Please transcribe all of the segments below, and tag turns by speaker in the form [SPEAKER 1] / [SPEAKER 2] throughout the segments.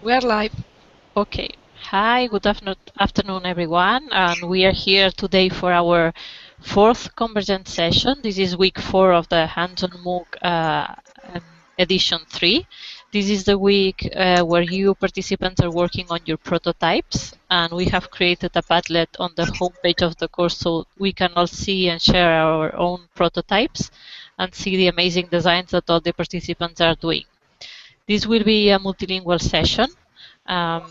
[SPEAKER 1] We are live. Okay. Hi, good afternoon, everyone. And we are here today for our fourth Convergent session. This is week 4 of the HANDSON MOOC edition 3. This is the week where you participants are working on your prototypes. And we have created a Padlet on the homepage of the course so we can all see and share our own prototypes and see the amazing designs that all the participants are doing. This will be a multilingual session.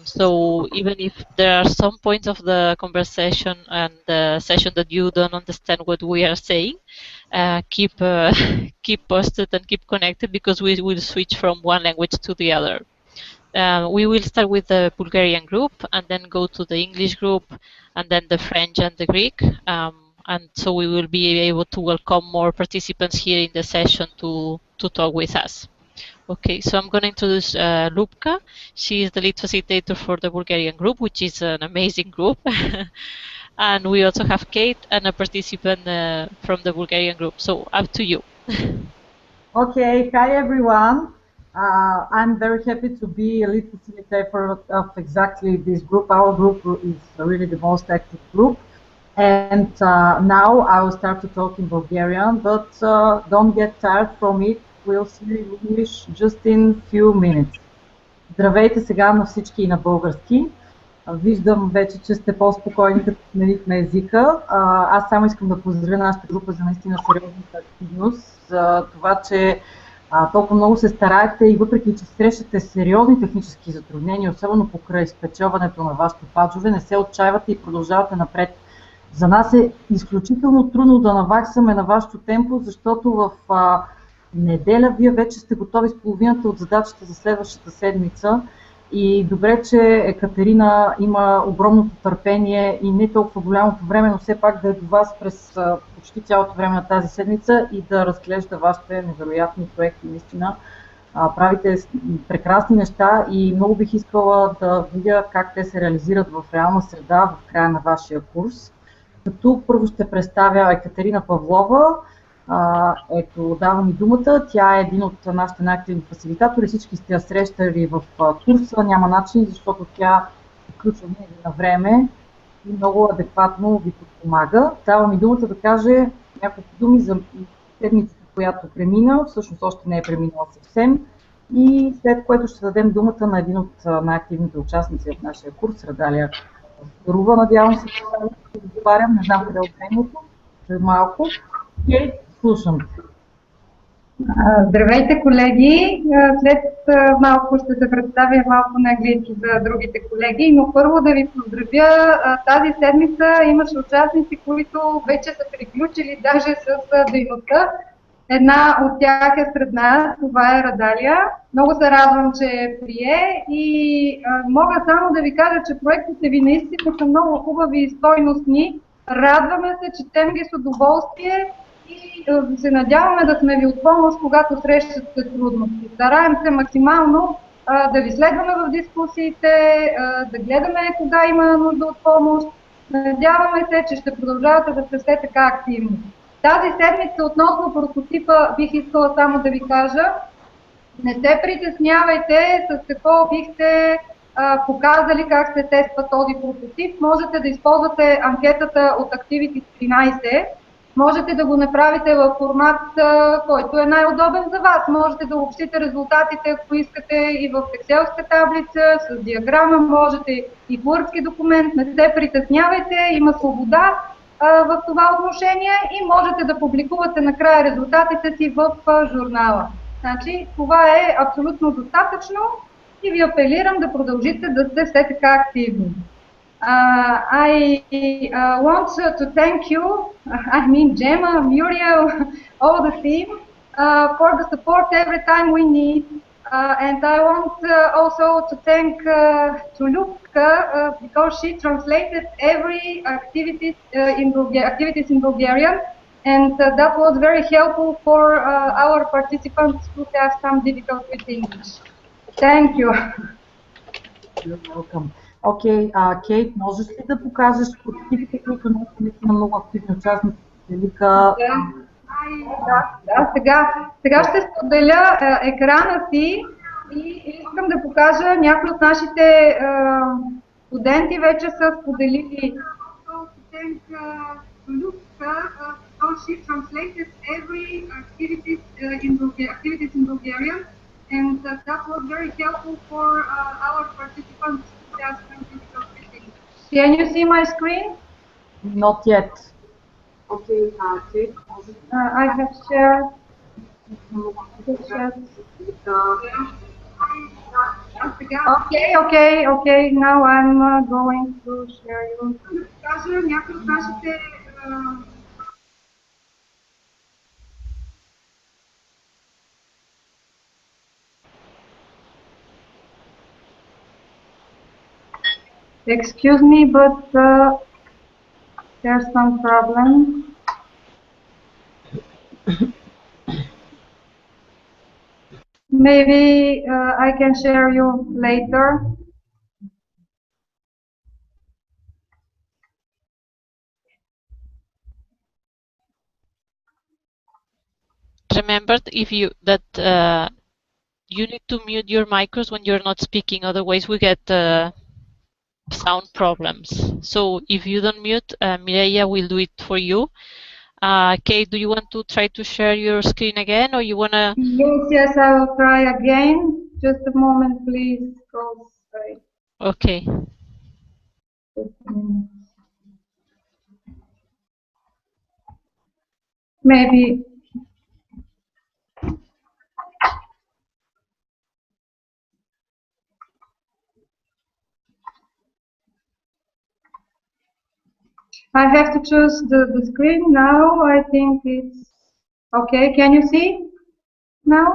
[SPEAKER 1] So even if there are some points of the conversation and the session that you don't understand what we are saying, keep keep posted and keep connected because we will switch from one language to the other. We will start with the Bulgarian group and then go to the English group and then the French and the Greek. And so we will be able to welcome more participants here in the session to talk with us. Okay, so I'm going to introduce Lubka. She is the lead facilitator for the Bulgarian group, which is an amazing group. And we also have Kate and a participant from the Bulgarian group. So up to you.
[SPEAKER 2] Okay, hi everyone. I'm very happy to be a lead facilitator of exactly this group. Our group is really the most active group. And now I will start to talk in Bulgarian, but don't get tired from it. We'll see you in English just in few minutes. Здравейте сега на всички и на български. Виждам вече, че сте по-спокойни, като сменихме езика. Аз само искам да поздравя нашата група за наистина сериозната активност, за това, че толкова много се стараете и въпреки, че срещате сериозни технически затруднения, особено покрай спечелването на вашите паджове, не се отчаивате и продължавате напред. За нас е изключително трудно да наваксаме на вашето темпо, защото в неделя вие вече сте готови с половината от задачите за следващата седмица. И добре, че Екатерина има огромното търпение и не толкова голямото време, но все пак да е до вас през почти цялото време на тази седмица и да разглежда вашите невероятни проекти. Наистина правите прекрасни неща и много бих искала да видя как те се реализират в реална среда в края на вашия курс. Като първо ще представя Екатерина Павлова. Ето, давам и думата. Тя е един от нашите най-активни фасилитатори. Всички сте я срещали в курса. Няма начин, защото тя включва винаги на време и много адекватно ви подпомага. Давам и думата да каже няколко думи за седмицата, която премина. Всъщност още не е преминала съвсем. И след което ще дадем думата на един от най-активните участници в нашия курс, Радалия Рува. Надявам се, че да разговарям. Не знам къде е времето. След малко. Окей, слушам.
[SPEAKER 3] Здравейте, колеги! След малко ще се представя малко на английски за другите колеги, но първо да ви поздравя. Тази седмица имаше участници, които вече са приключили даже с дейността. Една от тях е сред нас, това е Радалия. Много се радвам, че прие и мога само да ви кажа, че проектите ви наистина са много хубави и стойностни. Радваме се, четем ги с удоволствие и се надяваме да сме ви от помощ, когато срещате трудности. Стараем се максимално да ви следваме в дискусиите, да гледаме кога има нужда от помощ. Надяваме се, че ще продължавате да сте така активни. Тази седмица относно прототипа бих искала само да ви кажа, не се притеснявайте с какво бихте показали как се тества този прототип. Можете да използвате анкетата от Activity 13. Можете да го направите в формат, който е най-удобен за вас. Можете да обобщите резултатите, ако искате, и в Excelска таблица, с диаграма, можете и в Word документ. Не се притеснявайте, има свобода в това отношение и можете да публикувате накрая резултатите си в журнала. Значи, това е абсолютно достатъчно и ви апелирам да продължите да сте все така активни. I want to thank you, I mean Gemma, Muriel, all the team for the support every time we need. And I want also to thank to Lubka because she translated every activities in Bulgarian, and that was very helpful for our participants who have some difficulty with English. Thank you.
[SPEAKER 2] You're welcome. Окей, Кейт, можеш ли да покажеш прототипите, които наистина много активни участници велика?
[SPEAKER 3] Да, сега ще споделя екрана си и искам искам да покажа, някои от нашите студенти вече са споделили. She translated every activities in Bulgarian, and that was very helpful for our participants who have difficult speaking. Can you see my screen?
[SPEAKER 2] Not yet.
[SPEAKER 3] Okay, I have shared. Okay. Now I'm going to share you. Excuse me, but there's some problem. Maybe I can share you later.
[SPEAKER 1] Remember you need to mute your micros when you're not speaking, otherwise we get sound problems. So if you don't mute, Mireia will do it for you. Kate, do you want to try to share your screen again, or you want to?
[SPEAKER 3] Yes, I will try again. Just a moment, please.
[SPEAKER 1] Okay.
[SPEAKER 3] Maybe. I have to choose the screen now. I think it's okay. Can you see now?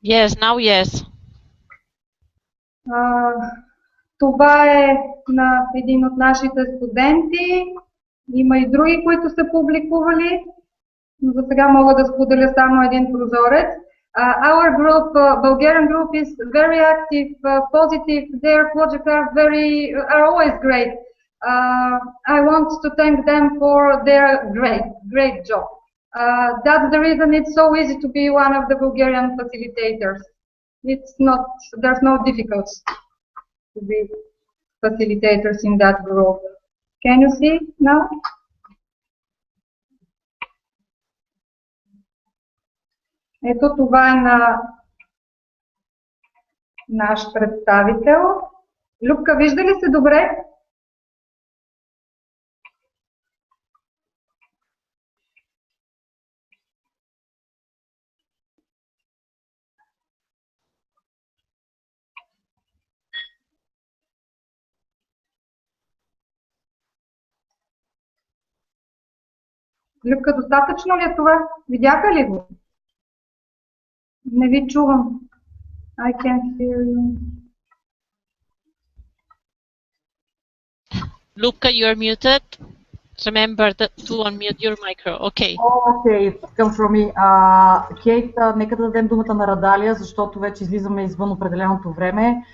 [SPEAKER 1] Yes, now yes.
[SPEAKER 3] Това е на един от нашите студенти. Има и други, които са публикували, но за сега мога да споделя само един прозорец. Our group, Bulgarian group, is very active, positive. Their projects are always great. I want to thank them for their great job. That's the reason it's so easy to be one of the Bulgarian facilitators. There's no difficulty to be facilitators in that group. Can you see now? Ето това е на наш представител. Любка, вижда ли се добре? Любка, достатъчно ли е това? Видяха ли го? Не ви чувам. I can't hear you.
[SPEAKER 1] Luca, you're muted. Remember to unmute your micro. Okay.
[SPEAKER 2] Okay, come from me. Кейт, нека да дадем думата на Радалия, защото вече излизаме извън определеното време.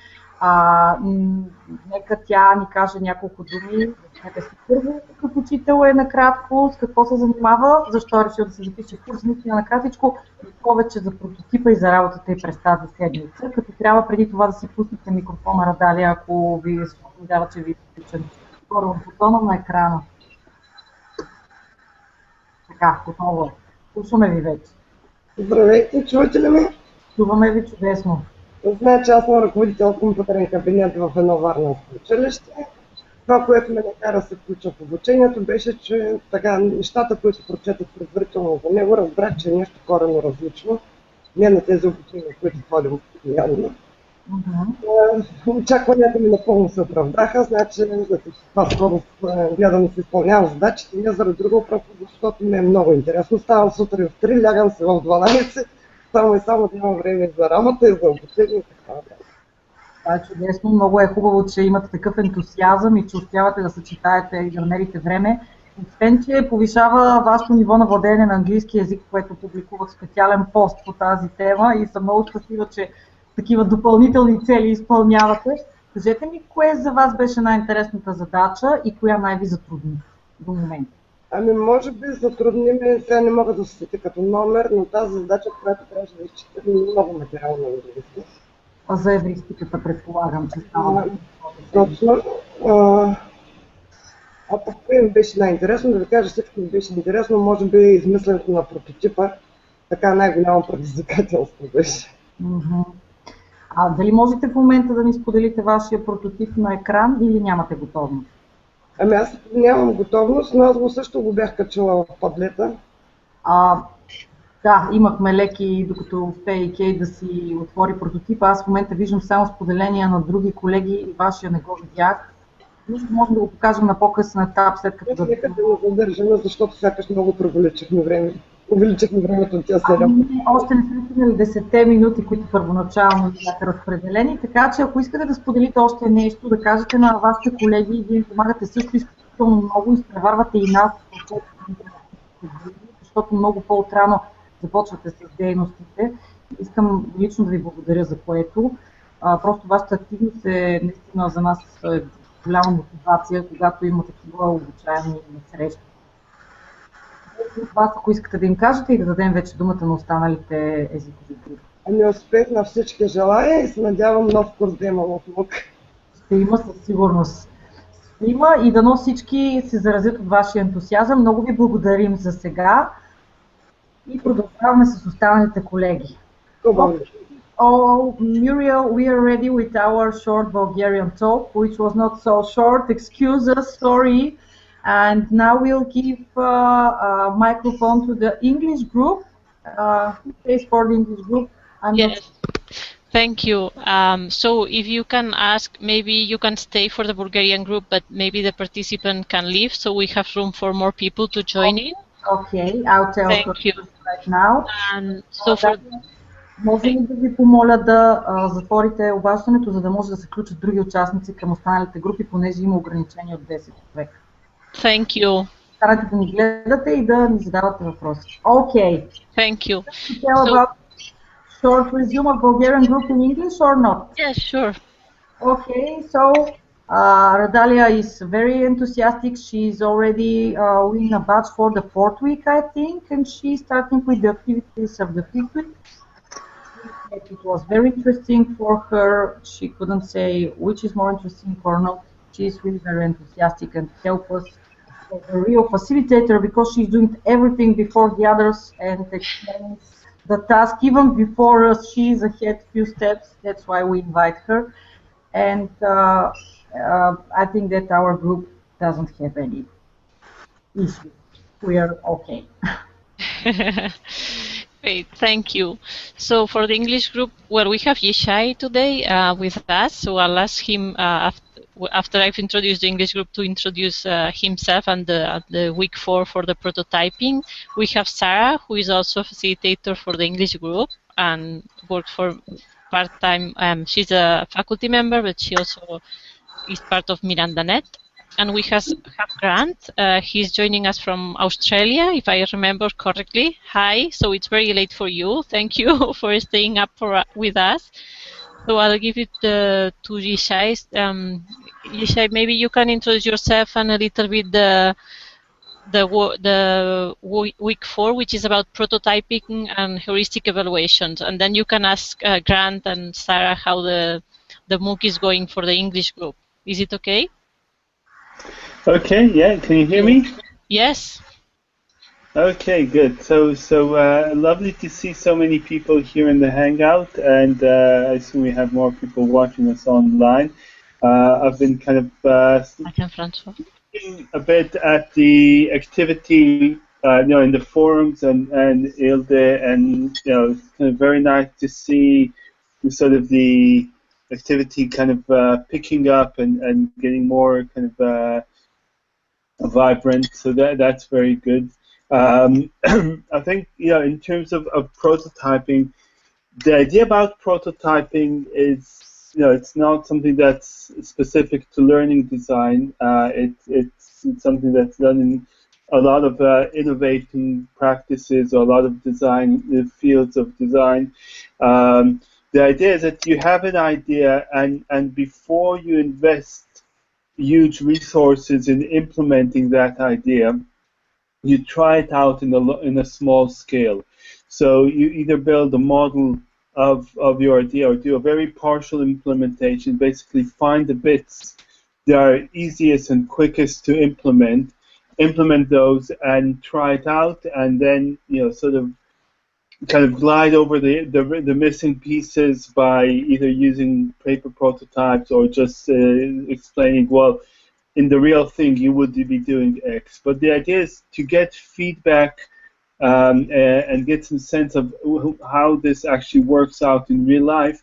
[SPEAKER 2] Нека тя ни каже няколко думи. Първо, какъв учител е накратко, с какво се занимава, защо е решил да се запише в курс, наистина накратичко, и повече за прототипа и за работата и през тази седмица, като трябва преди това да си пуснете микрофона, Радалия, ако ви се подава, че ви е включен. Скоро бутона на екрана. Така, готово е. Слушаме ви вече.
[SPEAKER 4] Здравейте, чувате ли ме?
[SPEAKER 2] Чуваме ви чудесно.
[SPEAKER 4] Значи аз съм ръководител компютърен кабинет в едно варненско училище. Това, което ме накара да се включа в обучението, беше, че така, нещата, които прочетох предварително за него, разбрах, че е нещо коренно различно. Не на тези обучения, които ходим постоянно. Очакванията ми напълно се оправдаха, значи това скоро гледам да се изпълнявам задачите, не заради друго, просто защото ми е много интересно. Ставам сутрин в 3, лягам се в 12, само да имам време за работа и за обучение и така нататък.
[SPEAKER 2] Това е чудесно, много е хубаво, че имате такъв ентусиазъм и че успявате да съчетаете и да намерите време. Освен, че повишава вашето ниво на владеене на английски език, което публикувах специален пост по тази тема и съм много щастлива, че такива допълнителни цели изпълнявате. Кажете ми, кое за вас беше най-интересната задача и коя най-ви затрудни до момента?
[SPEAKER 4] Ами, може би затрудни ме, сега не мога да се сетя като номер, но тази задача, която трябваше да изчита, много материално на английски.
[SPEAKER 2] За евристиката предполагам, че става.
[SPEAKER 4] Точно. Пък кое ми беше най-интересно, да ви кажа, всичко ми беше интересно, може би измисленето на прототипа, така най-голямо предизвикателство беше.
[SPEAKER 2] Дали можете в момента да ни споделите вашия прототип на екран или нямате готовност?
[SPEAKER 4] Ами аз нямам готовност, но аз също го бях качила в падлета.
[SPEAKER 2] Да, имахме леки, докато успее и Кей да си отвори прототипа. Аз в момента виждам само споделения на други колеги и вашия не го видях. Нищо можем да го покажем на по-късен етап, след като да...
[SPEAKER 4] Нека да го задържаме, защото сякаш много увеличихме времето от тя 7.
[SPEAKER 2] Още не сме стигнали 10 минути, които първоначално бяха разпределени, така че ако искате да споделите още нещо, да кажете на вашите колеги, вие им помагате също изключително много, изпреварвате и нас, защото много по-отрано започвате с дейностите. Искам лично да ви благодаря за което. Просто вашата активност е наистина за нас голяма мотивация, когато има такива обичайни срещи. Вас, ако искате да им кажете и да дадем вече думата на останалите езикови групи.
[SPEAKER 4] Ами успех на всички желая и се надявам нов курс да има в МООК.
[SPEAKER 2] Ще има със сигурност. Ще има и дано всички се заразят от вашия ентусиазъм. Много ви благодарим за сега и продължаваме с останалите колеги. Muriel, we are ready with our short Bulgarian talk, which was not so short. Excuse us, sorry. And now we'll give a microphone to the English group. Who stays for the English group?
[SPEAKER 1] Yes, thank you. So if you can ask, maybe you can stay for the Bulgarian group, but maybe the participant can leave, so we have room for more people to join in.
[SPEAKER 2] Okay, I'll tell
[SPEAKER 1] you
[SPEAKER 2] right now.
[SPEAKER 1] And so for...
[SPEAKER 2] Може ли да ви помоля да затворите обаждането, за да може да се включат други участници към останалите групи, понеже има ограничение от 10 човека?
[SPEAKER 1] Thank you.
[SPEAKER 2] Старайте да ни гледате и да ни задавате въпроси. Okay.
[SPEAKER 1] Thank you.
[SPEAKER 2] Tell about short resume of Bulgarian group in English or not?
[SPEAKER 1] Yes, sure.
[SPEAKER 2] Okay, so Radalia is very enthusiastic. She's already winning a badge for the 4th week, I think, and she's starting with the activities of the 5th week. It was very interesting for her. She couldn't say which is more interesting or not. She's really very enthusiastic and help us as a real facilitator because she's doing everything before the others and explains the task even before us. She's ahead few steps. That's why we invite her. And I think that our group doesn't have any issues. We are okay.
[SPEAKER 1] Great, thank you. So for the English group, well, we have Yeshai today with us, so I'll ask him after I've introduced the English group to introduce himself and the week 4 for the prototyping. We have Sarah, who is also a facilitator for the English group and works for part-time. She's a faculty member, but she also is part of MirandaNet. And we have Grant. He's joining us from Australia, if I remember correctly. Hi, so it's very late for you. Thank you for staying up with us. So I'll give it to Yishai. Yishai, maybe you can introduce yourself and a little bit the week 4, which is about prototyping and heuristic evaluations. And then you can ask Grant and Sarah how the MOOC is going for the English group. Is it okay?
[SPEAKER 5] Okay, yeah, can you hear me?
[SPEAKER 1] Yes.
[SPEAKER 5] Okay, good. So lovely to see so many people here in the Hangout, and I assume we have more people watching us online. I've been kind of looking a bit at the activity, in the forums and ILDE, and it's kind of very nice to see sort of the activity kind of picking up and getting more kind of vibrant, so that's very good. I think in terms of prototyping, the idea about prototyping is it's not something that's specific to learning design. It's something that's done in a lot of innovating practices or a lot of design fields of design. The idea is that you have an idea, and before you invest huge resources in implementing that idea, you try it out in a small scale. So you either build a model of your idea, or do a very partial implementation. Basically, find the bits that are easiest and quickest to implement those, and try it out, and then sort of kind of glide over the missing pieces by either using paper prototypes or just explaining, well, in the real thing you would be doing X. But the idea is to get feedback and get some sense of how this actually works out in real life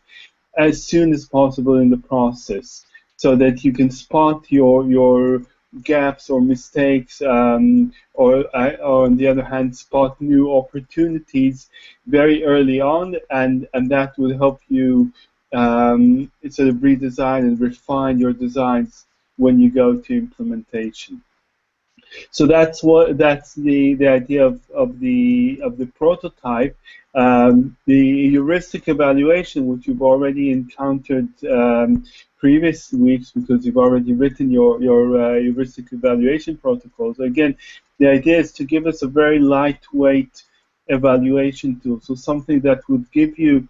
[SPEAKER 5] as soon as possible in the process, so that you can spot your gaps or mistakes, or on the other hand, spot new opportunities very early on, and that will help you sort of redesign and refine your designs when you go to implementation. So that's the idea of the prototype. The heuristic evaluation, which you've already encountered previous weeks, because you've already written your heuristic evaluation protocols. Again, the idea is to give us a very lightweight evaluation tool, so something that would give you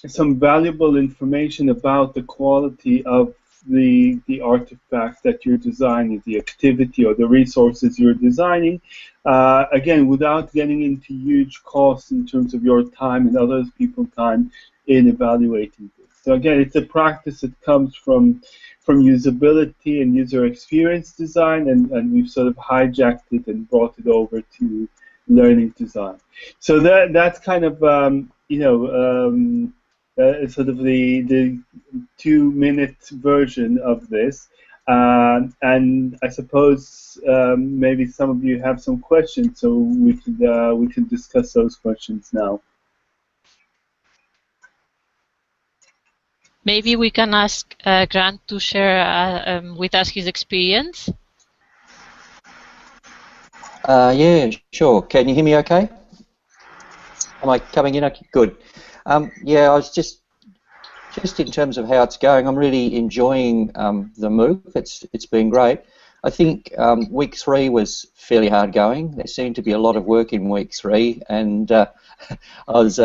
[SPEAKER 5] some valuable information about the quality of the artifact that you're designing, the activity or the resources you're designing, again, without getting into huge costs in terms of your time and other people's time in evaluating this. So again, it's a practice that comes from usability and user experience design, and we've sort of hijacked it and brought it over to learning design. So that's kind of sort of the 2-minute version of this, and I suppose maybe some of you have some questions, so we can discuss those questions now.
[SPEAKER 1] Maybe we can ask Grant to share with us his experience.
[SPEAKER 6] Yeah, sure. Can you hear me okay? Am I coming in okay? Good. Yeah, I was just in terms of how it's going, I'm really enjoying the MOOC. It's been great. I think week 3 was fairly hard going. There seemed to be a lot of work in week 3, and I was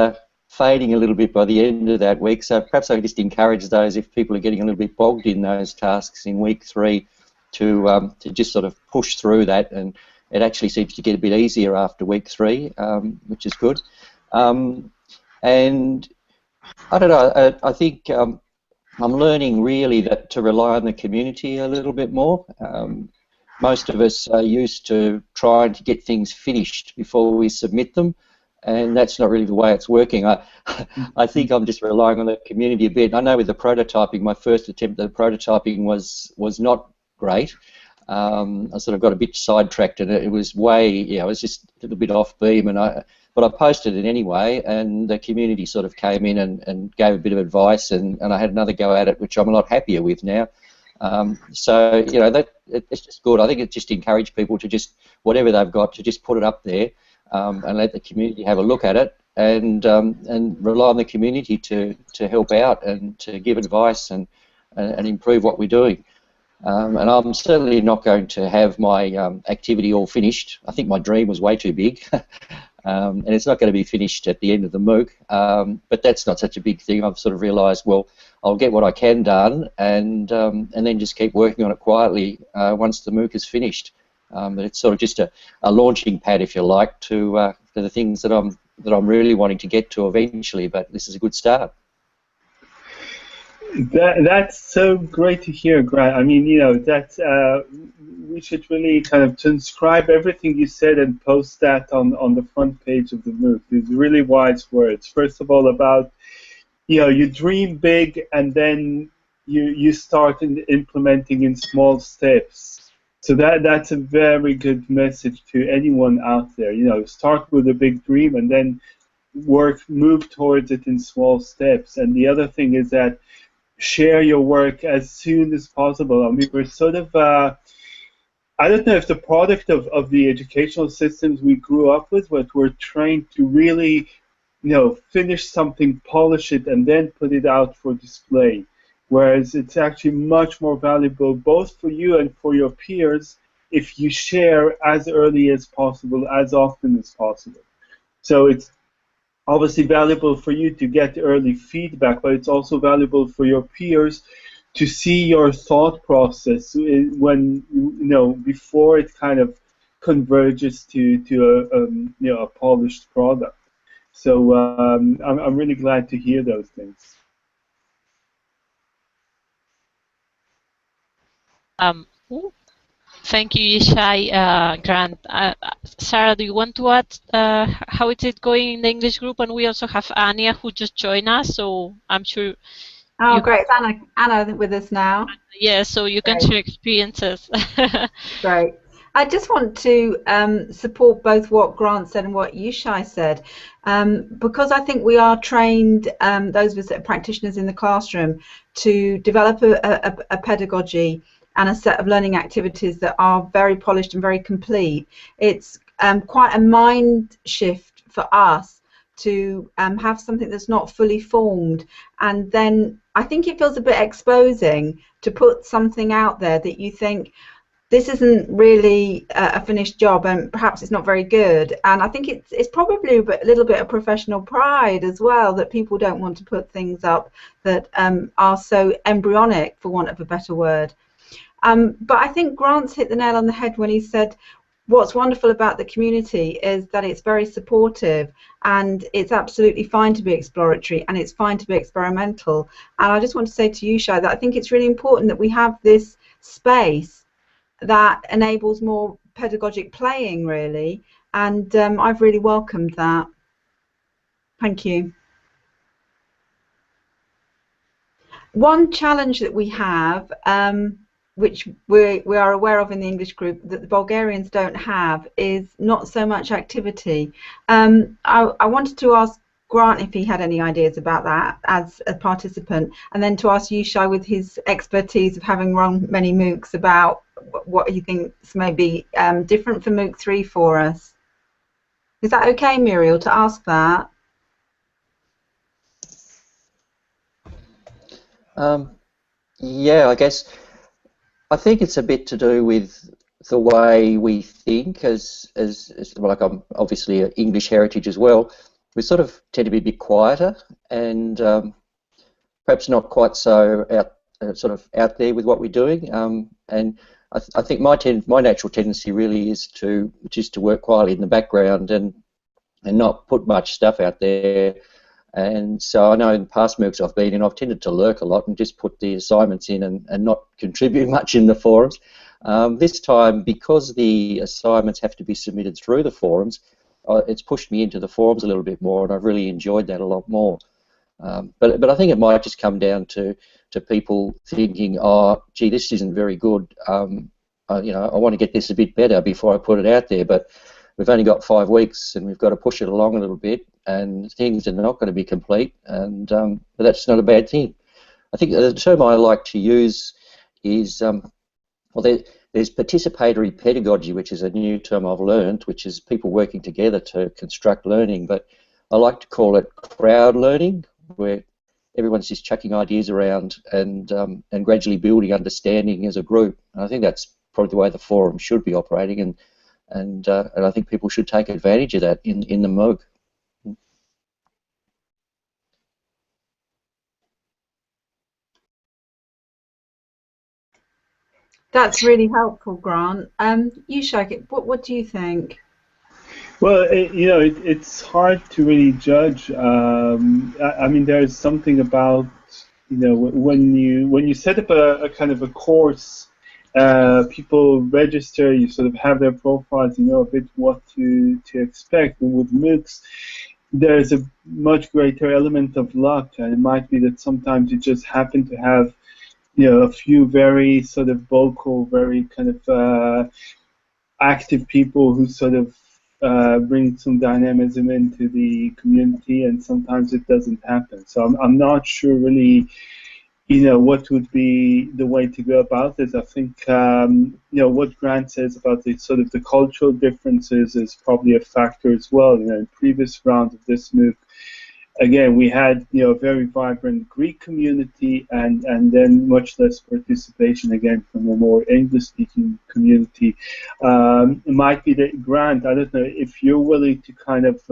[SPEAKER 6] fading a little bit by the end of that week. So perhaps I could just encourage those, if people are getting a little bit bogged in those tasks in week 3, to just sort of push through that. And it actually seems to get a bit easier after week 3, which is good. And I don't know, I think I'm learning really that to rely on the community a little bit more. Most of us are used to trying to get things finished before we submit them, and that's not really the way it's working. I think I'm just relying on the community a bit. I know with the prototyping, my first attempt at the prototyping was not great. I sort of got a bit sidetracked, and it was it was just a little bit off beam, but I posted it anyway, and the community sort of came in and gave a bit of advice, and I had another go at it, which I'm a lot happier with now. So, it's just good. I think it just encouraged people to just, whatever they've got, to just put it up there and let the community have a look at it, and rely on the community to help out and to give advice and improve what we're doing. And I'm certainly not going to have my activity all finished. I think my dream was way too big. And it's not going to be finished at the end of the MOOC, but that's not such a big thing. I've sort of realised, well, I'll get what I can done, and then just keep working on it quietly once the MOOC is finished. But it's sort of just a launching pad, if you like, to the things that I'm really wanting to get to eventually. But this is a good start.
[SPEAKER 5] That's so great to hear, Grant. I mean, that's we should really kind of transcribe everything you said and post that on the front page of the MOOC. These really wise words. First of all, about you dream big, and then you start implementing in small steps. So that's a very good message to anyone out there. Start with a big dream and then move towards it in small steps. And the other thing is that share your work as soon as possible. I mean, we're sort of, I don't know if the product of the educational systems we grew up with, but we're trained to really, finish something, polish it, and then put it out for display. Whereas it's actually much more valuable, both for you and for your peers, if you share as early as possible, as often as possible. So it's obviously valuable for you to get early feedback, but it's also valuable for your peers to see your thought process when before it kind of converges to a polished product. So I'm really glad to hear those things.
[SPEAKER 1] Thank you, Yishai, Grant. Sarah, do you want to add how is it going in the English group? And we also have Anya who just joined us, so I'm sure.
[SPEAKER 7] Oh, great! It's Anna with us now.
[SPEAKER 1] Yeah, so you can share experiences.
[SPEAKER 7] Great. I just want to support both what Grant said and what Yishai said, because I think we are trained, those of us that are practitioners in the classroom, to develop a pedagogy and a set of learning activities that are very polished and very complete. It's quite a mind shift for us to have something that's not fully formed, and then I think it feels a bit exposing to put something out there that you think, this isn't really a finished job and perhaps it's not very good. And I think it's probably a little bit of professional pride as well, that people don't want to put things up that are so embryonic, for want of a better word. But I think Grant's hit the nail on the head when he said what's wonderful about the community is that it's very supportive, and it's absolutely fine to be exploratory and it's fine to be experimental. And I just want to say to you, Shai, that I think it's really important that we have this space that enables more pedagogic playing, really, and I've really welcomed that. Thank you. One challenge that we have, which we are aware of in the English group, that the Bulgarians don't have, is not so much activity. I wanted to ask Grant if he had any ideas about that as a participant, and then to ask Yishai, with his expertise of having run many MOOCs, about what he thinks may be different for MOOC 3 for us. Is that okay, Muriel, to ask that?
[SPEAKER 6] Yeah, I guess. I think it's a bit to do with the way we think, as like, I'm obviously an English heritage as well. We sort of tend to be a bit quieter and perhaps not quite so out there with what we're doing. And I think my natural tendency really is to work quietly in the background and not put much stuff out there. And so I know in past MOOCs I've been in, I've tended to lurk a lot and just put the assignments in and not contribute much in the forums. This time, because the assignments have to be submitted through the forums, it's pushed me into the forums a little bit more, and I've really enjoyed that a lot more. But I think it might just come down to people thinking, oh, gee, this isn't very good. I want to get this a bit better before I put it out there. But we've only got 5 weeks, and we've got to push it along a little bit, and things are not going to be complete, and but that's not a bad thing. I think the term I like to use is, there's participatory pedagogy, which is a new term I've learned, which is people working together to construct learning, but I like to call it crowd learning, where everyone's just chucking ideas around and gradually building understanding as a group. And I think that's probably the way the forum should be operating, and I think people should take advantage of that in the MOOC.
[SPEAKER 7] That's really helpful, Grant. Yishai, what do you think?
[SPEAKER 5] Well, it's hard to really judge. I mean, there's something about, when you set up a kind of a course, people register, you sort of have their profiles, you know a bit what to expect. And with MOOCs, there's a much greater element of luck, and it might be that sometimes you just happen to have a few very sort of vocal, very kind of active people who sort of bring some dynamism into the community, and sometimes it doesn't happen. So I'm not sure really, what would be the way to go about this. I think, what Grant says about the sort of the cultural differences is probably a factor as well. In previous rounds of this MOOC, again, we had a very vibrant Greek community, and then much less participation again from a more English-speaking community. It might be that, Grant, I don't know if you're willing to kind of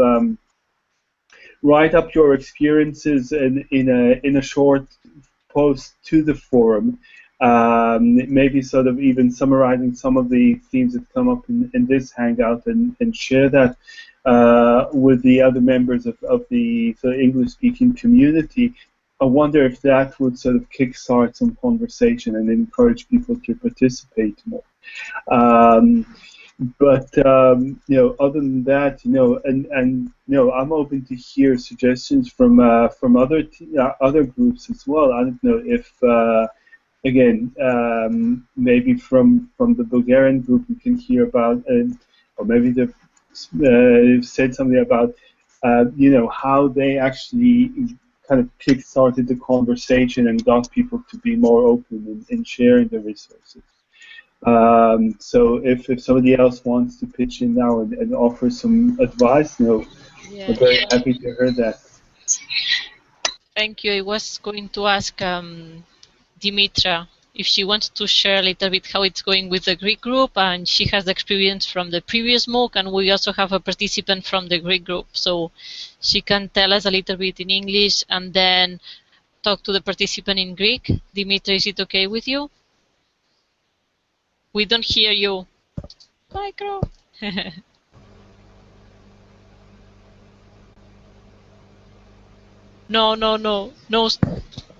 [SPEAKER 5] write up your experiences in a short post to the forum, maybe sort of even summarizing some of the themes that come up in this hangout, and share that with the other members of the English-speaking community. I wonder if that would sort of kickstart some conversation and encourage people to participate more. But other than that, I'm open to hear suggestions from other groups as well. I don't know if again, maybe from the Bulgarian group we can hear about, or maybe they've said something about how they actually kind of kick-started the conversation and got people to be more open in sharing the resources. So if somebody else wants to pitch in now and offer some advice, I'm very happy to hear that.
[SPEAKER 1] Thank you. I was going to ask Dimitra if she wants to share a little bit how it's going with the Greek group, and she has the experience from the previous MOOC, and we also have a participant from the Greek group, so she can tell us a little bit in English and then talk to the participant in Greek. Dimitra, is it okay with you? We don't hear you. Micro.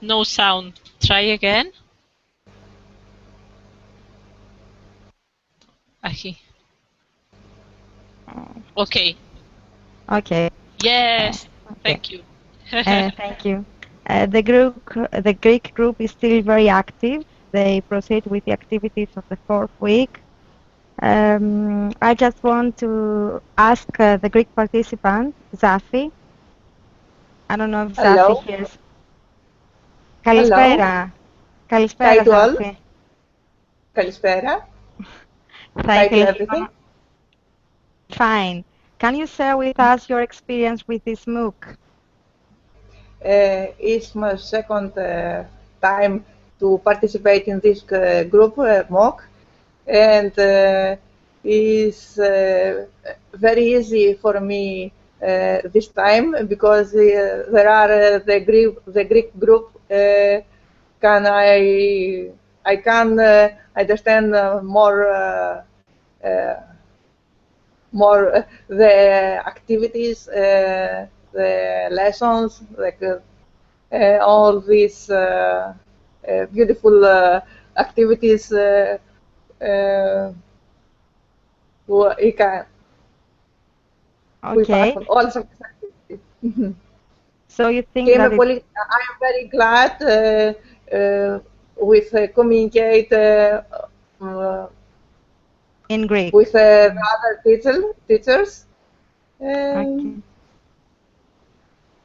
[SPEAKER 1] No sound. Try again. Ahi. Okay.
[SPEAKER 8] Okay.
[SPEAKER 1] Yes.
[SPEAKER 8] Okay.
[SPEAKER 1] Thank you.
[SPEAKER 8] Thank you. The Greek group is still very active. They proceed with the activities of the 4th week. I just want to ask the Greek participant, Zafi. I don't know if Zafi hears. Καλησπέρα. Καλησπέρα, Zafi.
[SPEAKER 9] Καλησπέρα.
[SPEAKER 8] Thank you. Everything? Fine. Can you share with us your experience with this MOOC?
[SPEAKER 9] It's my second time to participate in this group MOOC, and it's very easy for me this time because there are the Greek group. I can understand more the activities, the lessons, like all these beautiful activities we can.
[SPEAKER 8] Okay.
[SPEAKER 9] All such activities.
[SPEAKER 8] So you think that
[SPEAKER 9] I am very glad with communicate
[SPEAKER 8] in Greek
[SPEAKER 9] with the other teachers.
[SPEAKER 8] Okay.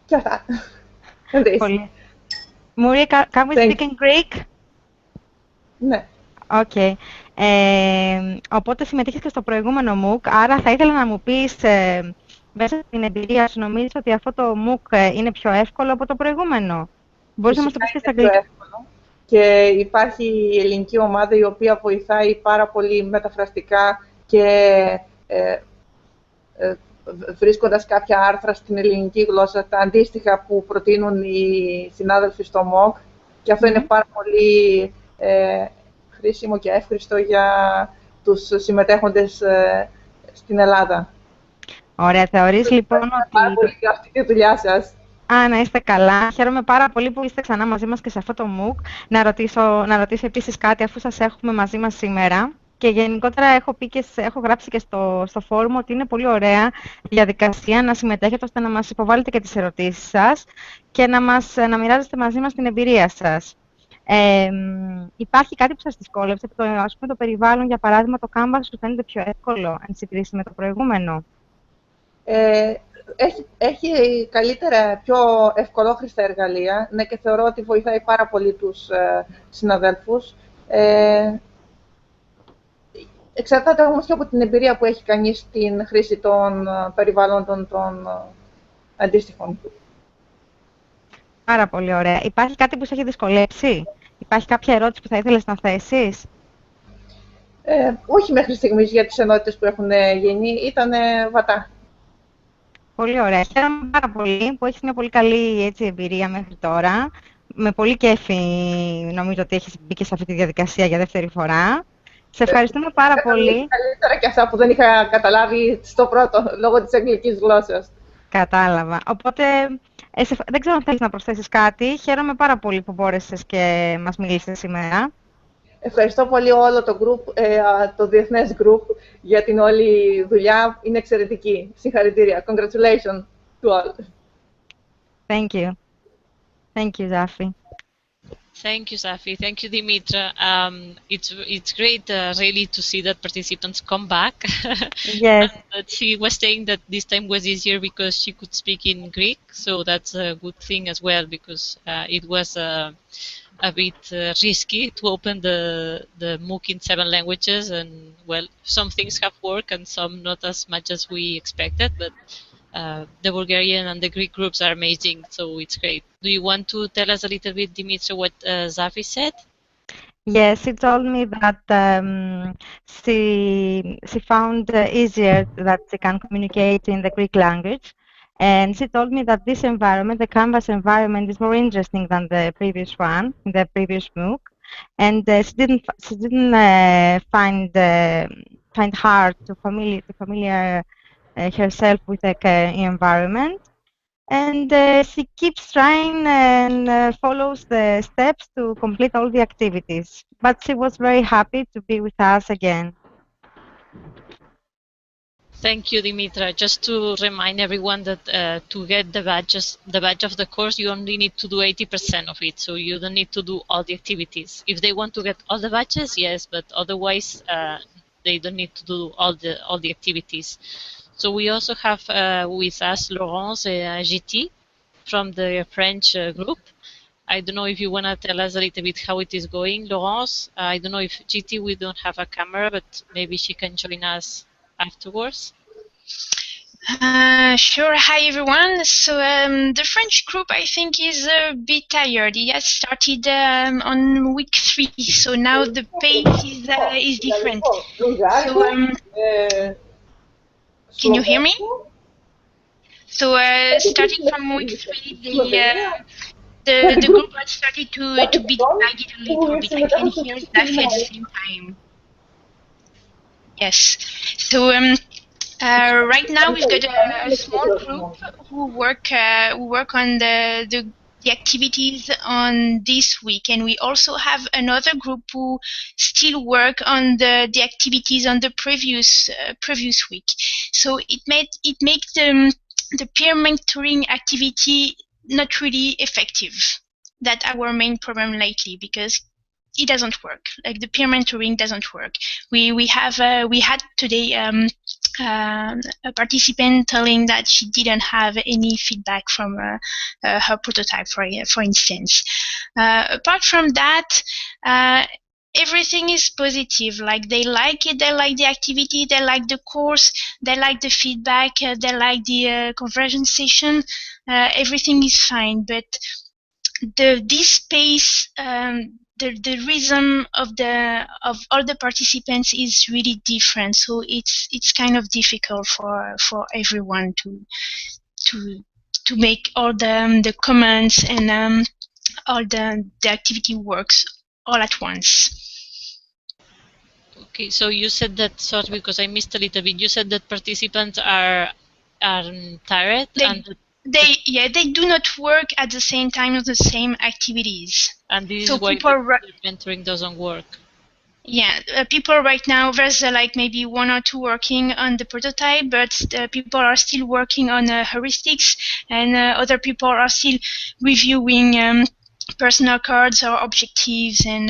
[SPEAKER 9] Και αυτά.
[SPEAKER 8] Πολύ. Maria, can we speak in Greek?
[SPEAKER 9] Ναι.
[SPEAKER 8] Okay. Οπότε συμμετείχες και στο προηγούμενο MOOC, άρα θα ήθελα να μου πεις μέσα στην εμπειρία σου, νομίζεις ότι αυτό το MOOC είναι πιο εύκολο από το προηγούμενο? Μπορείς να μας το πεις και στα αγγλικά?
[SPEAKER 9] Και υπάρχει η ελληνική ομάδα η οποία βοηθάει πάρα πολύ μεταφραστικά και βρίσκοντας κάποια άρθρα στην ελληνική γλώσσα, τα αντίστοιχα που προτείνουν οι συνάδελφοι στο MOOC, και αυτό είναι πάρα πολύ χρήσιμο και εύχριστο για τους συμμετέχοντες στην Ελλάδα.
[SPEAKER 8] Ωραία, θεωρείς λοιπόν ότι...
[SPEAKER 9] Πάρα πολύ για αυτή τη δουλειά σας.
[SPEAKER 8] Να είστε καλά. Χαίρομαι πάρα πολύ που είστε ξανά μαζί μας και σε αυτό το MOOC. Να ρωτήσω επίσης κάτι, αφού σας έχουμε μαζί μας σήμερα. Και γενικότερα έχω γράψει και στο φόρουμ ότι είναι πολύ ωραία διαδικασία να συμμετέχετε ώστε να μας υποβάλλετε και τις ερωτήσεις σας και να μοιράζεστε μαζί μας την εμπειρία σας. Υπάρχει κάτι που σας δυσκόλεψε, το περιβάλλον, για παράδειγμα, το Canvas σου φαίνεται πιο εύκολο εν συγκρίση με το προηγούμενο?
[SPEAKER 9] Έχει καλύτερα, πιο ευκολόχρηστα εργαλεία, ναι, και θεωρώ ότι βοηθάει πάρα πολύ τους συναδέλφους. Εξαρτάται όμως και από την εμπειρία που έχει κανείς στην χρήση των περιβάλλοντων των αντίστοιχων.
[SPEAKER 8] Πάρα πολύ ωραία. Υπάρχει κάτι που σε έχει δυσκολέψει? Υπάρχει κάποια ερώτηση που θα ήθελες να θέσεις?
[SPEAKER 9] Όχι μέχρι στιγμής, για τις ενότητες που έχουν γίνει, ήταν βατά.
[SPEAKER 8] Πολύ ωραία. Χαίρομαι πάρα πολύ που έχεις μια πολύ καλή έτσι, εμπειρία μέχρι τώρα. Με πολύ κέφι νομίζω ότι έχεις μπει και σε αυτή τη διαδικασία για δεύτερη φορά. Σε ευχαριστούμε πάρα πολύ.
[SPEAKER 9] Καλύτερα και αυτά που δεν είχα καταλάβει στο πρώτο, λόγω της αγγλικής γλώσσας.
[SPEAKER 8] Κατάλαβα. Οπότε, δεν ξέρω αν θέλεις να προσθέσεις κάτι. Χαίρομαι πάρα πολύ που μπόρεσες και μας μιλήσες σήμερα.
[SPEAKER 9] Ευχαριστώ πολύ όλο το group, το διεθνές group για την όλη δουλειά. Είναι εξαιρετική. Συγχαρητήρια. Congratulations to all.
[SPEAKER 8] Thank you. Thank you, Zafi.
[SPEAKER 1] Thank you, Safi. Thank you, Dimitra. It's great, really, to see that participants come back.
[SPEAKER 8] Yes.
[SPEAKER 1] And she was saying that this time was easier because she could speak in Greek, so that's a good thing as well, because it was a bit risky to open the MOOC in 7 languages, and well, some things have worked and some not as much as we expected, but the Bulgarian and the Greek groups are amazing, so it's great. Do you want to tell us a little bit, Dimitra, what Zafi said?
[SPEAKER 8] Yes, she told me that she found easier that she can communicate in the Greek language, and she told me that this environment, the Canvas environment, is more interesting than the previous one, the previous MOOC, and she didn't find hard to familiar herself with the environment. And she keeps trying and follows the steps to complete all the activities. But she was very happy to be with us again.
[SPEAKER 1] Thank you, Dimitra. Just to remind everyone that to get the badge of the course, you only need to do 80% of it. So you don't need to do all the activities. If they want to get all the badges, yes, but otherwise they don't need to do all the activities. So we also have with us Laurence and GT from the French group. I don't know if you want to tell us a little bit how it is going, Laurence. I don't know if GT, we don't have a camera, but maybe she can join us afterwards.
[SPEAKER 10] Sure. Hi, everyone. So the French group, I think, is a bit tired. It has started on week 3, so now the pace is different. So, can you hear me? So starting from week 3, the group has started to be divided a little bit. I can hear Zafi at the same time. Yes. So right now we've got a small group who work on the activities on this week, and we also have another group who still work on the activities on the previous week. So it makes the peer mentoring activity not really effective. That's our main problem lately, because it doesn't work. Like, the peer mentoring doesn't work. We had today a participant telling that she didn't have any feedback from her prototype, for instance. Apart from that, everything is positive. Like, they like it, they like the activity, they like the course, they like the feedback, they like the conversion session. Everything is fine, but this pace, the rhythm of all the participants is really different. So it's kind of difficult for everyone to make all the comments and all the activity works all at once.
[SPEAKER 1] Okay, so you said that, sorry, because I missed a little bit. You said that participants are tired,
[SPEAKER 10] they do not work at the same time on the same activities.
[SPEAKER 1] And this
[SPEAKER 10] so
[SPEAKER 1] is why mentoring doesn't work.
[SPEAKER 10] Yeah, people right now, there's like maybe 1 or 2 working on the prototype, but people are still working on heuristics, and other people are still reviewing personal cards or objectives, and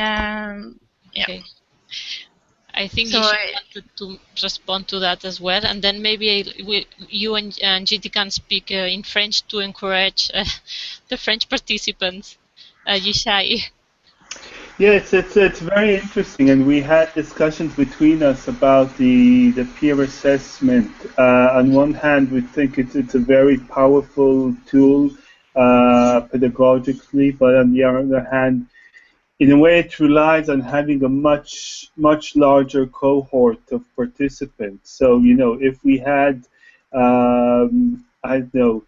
[SPEAKER 10] yeah.
[SPEAKER 1] Okay. I think you wanted to respond to that as well, and then maybe you and GT can speak in French to encourage the French participants. Yishai.
[SPEAKER 5] Yes, it's very interesting, and we had discussions between us about the peer assessment. On one hand, we think it's a very powerful tool pedagogically, but on the other hand, in a way, it relies on having a much larger cohort of participants. So, if we had I don't know,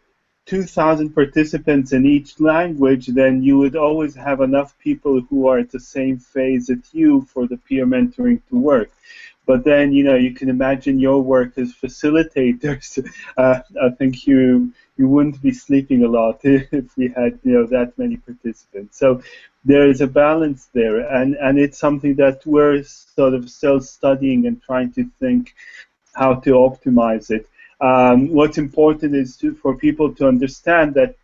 [SPEAKER 5] 2,000 participants in each language, then you would always have enough people who are at the same phase as you for the peer mentoring to work. But then, you can imagine your work as facilitators. I think you wouldn't be sleeping a lot if we had, that many participants. So there is a balance there, and it's something that we're sort of still studying and trying to think how to optimize it. What's important is for people to understand that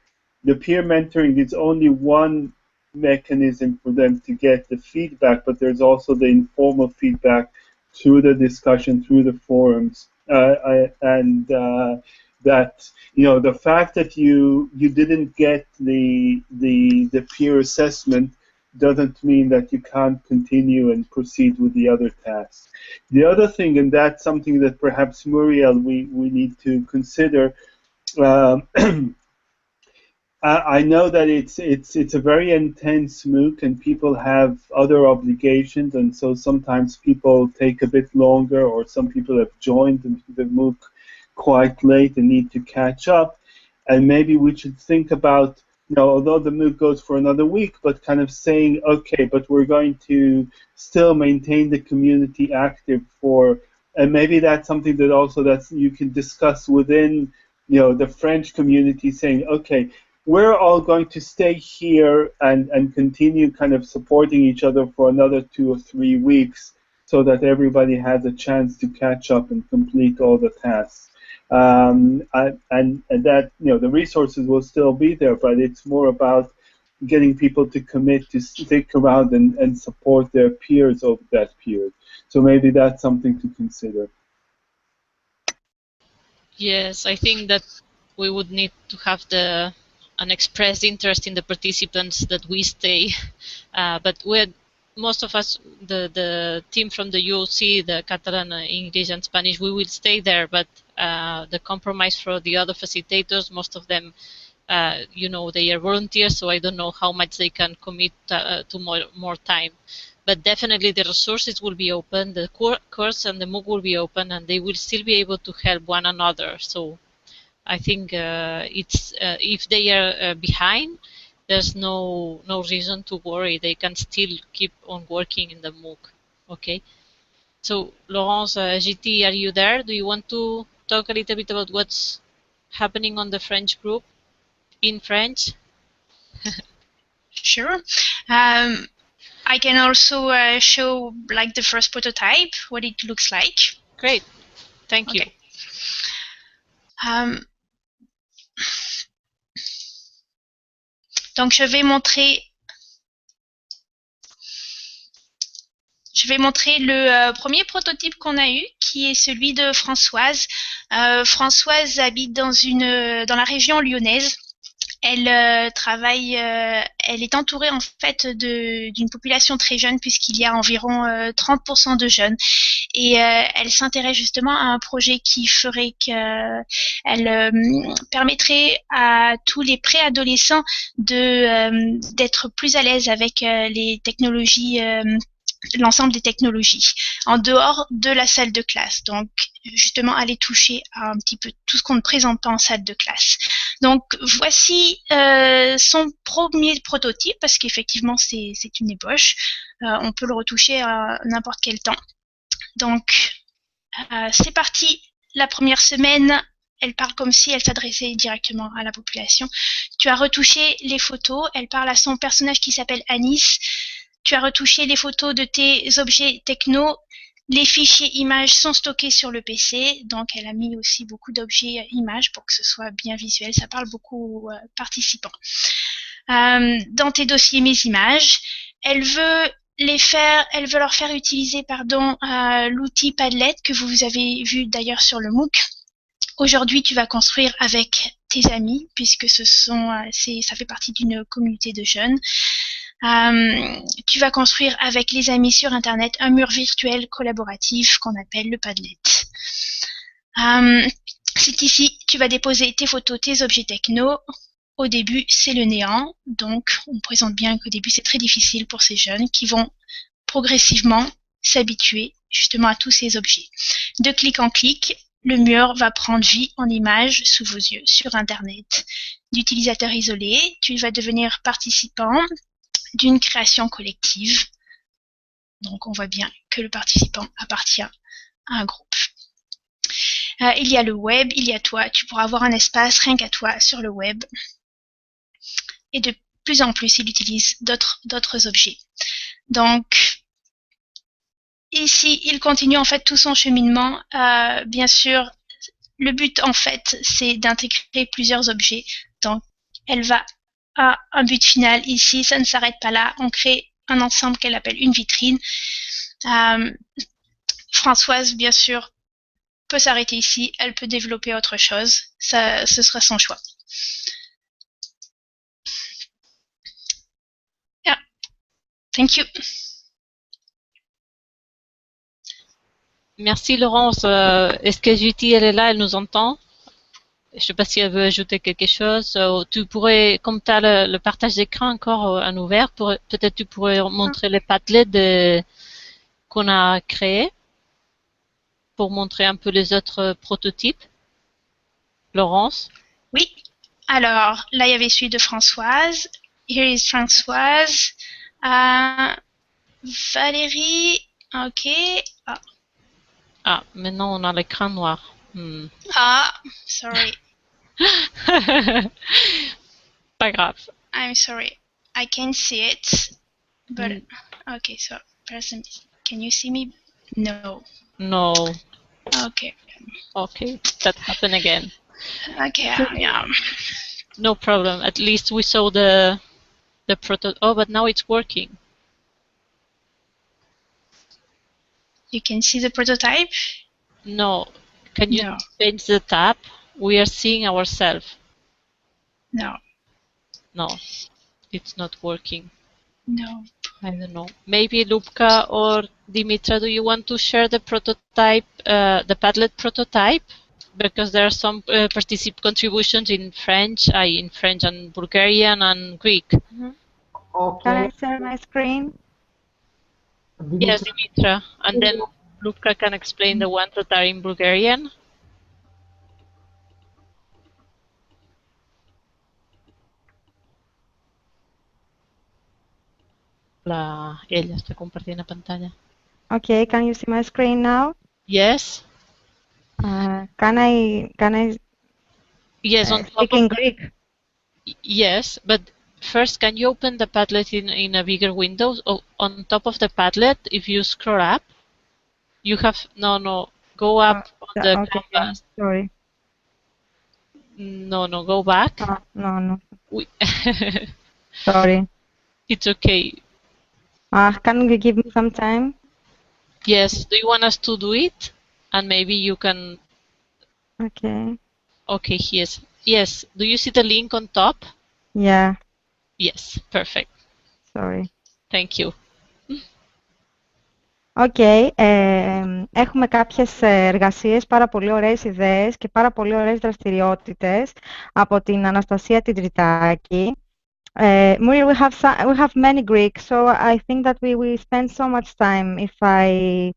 [SPEAKER 5] the peer mentoring is only one mechanism for them to get the feedback, but there's also the informal feedback through the discussion, through the forums, and that the fact that you didn't get the peer assessment doesn't mean that you can't continue and proceed with the other tasks. The other thing, and that's something that perhaps Muriel we need to consider. I know that it's a very intense MOOC and people have other obligations, and so sometimes people take a bit longer, or some people have joined the MOOC quite late and need to catch up. And maybe we should think about, although the MOOC goes for another week, but kind of saying, okay, but we're going to still maintain the community active and maybe that's something that also you can discuss within, the French community, saying, okay, we're all going to stay here and continue kind of supporting each other for another 2 or 3 weeks so that everybody has a chance to catch up and complete all the tasks. And that, the resources will still be there, but it's more about getting people to commit to stick around and support their peers over that period. So maybe that's something to consider.
[SPEAKER 1] Yes, I think that we would need to have an expressed interest in the participants that we stay. But most of us, the team from the UOC, the Catalan, English, and Spanish, we will stay there. But the compromise for the other facilitators, most of them, they are volunteers, so I don't know how much they can commit to more time. But definitely the resources will be open, the course and the MOOC will be open, and they will still be able to help one another. So I think if they are behind, there's no reason to worry. They can still keep on working in the MOOC. Okay. So Laurence, GT, are you there? Do you want to talk a little bit about what's happening on the French group in French?
[SPEAKER 10] Sure. I can also show like the first prototype, what it looks like.
[SPEAKER 1] Great. Thank you.
[SPEAKER 10] Donc je vais montrer le premier prototype qu'on a eu, qui est celui de Françoise. Françoise habite dans la région lyonnaise. Elle elle est entourée en fait d'une population très jeune, puisqu'il y a environ 30% de jeunes, et elle s'intéresse justement à un projet qui ferait qu'elle permettrait à tous les préadolescents d'être plus à l'aise avec les technologies, l'ensemble des technologies, en dehors de la salle de classe. Donc, justement, aller toucher à un petit peu tout ce qu'on ne présente pas en salle de classe. Donc, voici son premier prototype, parce qu'effectivement, c'est une ébauche. On peut le retoucher à n'importe quel temps. Donc, c'est parti. La première semaine, elle parle comme si elle s'adressait directement à la population. Tu as retouché les photos. Elle parle à son personnage qui s'appelle Anis. Tu as retouché les photos de tes objets techno. Les fichiers images sont stockés sur le PC. Donc, elle a mis aussi beaucoup d'objets images pour que ce soit bien visuel. Ça parle beaucoup aux participants. Dans tes dossiers Mes images, elle veut leur faire utiliser l'outil Padlet que vous avez vu d'ailleurs sur le MOOC. Aujourd'hui, tu vas construire avec tes amis, puisque ça fait partie d'une communauté de jeunes. Tu vas construire avec les amis sur Internet un mur virtuel collaboratif qu'on appelle le Padlet. C'est ici, tu vas déposer tes photos, tes objets techno. Au début, c'est le néant, donc on présente bien qu'au début, c'est très difficile pour ces jeunes qui vont progressivement s'habituer justement à tous ces objets. De clic en clic, le mur va prendre vie en image sous vos yeux sur Internet. D'utilisateur isolé, tu vas devenir participant d'une création collective. Donc on voit bien que le participant appartient à un groupe. Il y a le web, il y a toi. Tu pourras avoir un espace rien qu'à toi sur le web. Et de plus en plus, il utilise d'autres objets. Donc, ici, il continue en fait tout son cheminement. Bien sûr, le but en fait, c'est d'intégrer plusieurs objets. Donc, elle va à un but final. Ici, ça ne s'arrête pas là. On crée un ensemble qu'elle appelle une vitrine. Françoise, bien sûr, peut s'arrêter ici. Elle peut développer autre chose. Ça, ce sera son choix. Yeah. Thank you.
[SPEAKER 1] Merci Laurence. Est-ce que Juti, elle est là, elle nous entend? Je ne sais pas si elle veut ajouter quelque chose. Tu pourrais, comme tu as le partage d'écran encore en ouvert, peut-être tu pourrais montrer les Padlets qu'on a créés pour montrer un peu les autres prototypes. Laurence?
[SPEAKER 10] Oui. Alors, là, il y avait celui de Françoise. Here is Françoise. Valérie. OK.
[SPEAKER 1] Ah, maintenant on a l'écran noir.
[SPEAKER 10] Sorry.
[SPEAKER 1] Pas grave.
[SPEAKER 10] I'm sorry. I can see it. But, okay, so, can you see me? No.
[SPEAKER 1] No.
[SPEAKER 10] Okay.
[SPEAKER 1] Okay, that happened again.
[SPEAKER 10] Okay, yeah.
[SPEAKER 1] No problem. At least we saw the proto. Oh, but now it's working.
[SPEAKER 10] You can see the prototype?
[SPEAKER 1] No. Can you change the tab? We are seeing ourselves.
[SPEAKER 10] No.
[SPEAKER 1] No. It's not working.
[SPEAKER 10] No.
[SPEAKER 1] I don't know. Maybe Lubka or Dimitra, do you want to share the prototype, the Padlet prototype? Because there are some participant contributions in French and Bulgarian and Greek.
[SPEAKER 2] Okay.
[SPEAKER 8] Can I share my screen?
[SPEAKER 1] Yes, Dimitra. And then Lubka can explain the ones that are in Bulgarian. Ella está compartiendo pantalla.
[SPEAKER 8] Okay, can you see my screen now?
[SPEAKER 1] Yes.
[SPEAKER 8] Can I
[SPEAKER 1] Yes, on
[SPEAKER 8] speak in Greek?
[SPEAKER 1] Yes, but first, can you open the Padlet in a bigger window? Oh, on top of the Padlet, if you scroll up, you have go up on the canvas.
[SPEAKER 8] Sorry.
[SPEAKER 1] No, go back.
[SPEAKER 8] No. Sorry.
[SPEAKER 1] It's okay.
[SPEAKER 8] Can you give me some time?
[SPEAKER 1] Yes. Do you want us to do it? And maybe you can.
[SPEAKER 8] Okay.
[SPEAKER 1] Okay. Yes. Do you see the link on top?
[SPEAKER 8] Yeah.
[SPEAKER 1] Yes. Perfect.
[SPEAKER 8] Sorry.
[SPEAKER 1] Thank you.
[SPEAKER 8] Okay. Έχουμε κάποιες εργασίες, πάρα πολύ ωραίες ιδέες και πάρα πολύ ωραίες δραστηριότητες από την Αναστασία την Τριτάκη. Muriel, we have many Greeks, so I think that we will spend so much time if I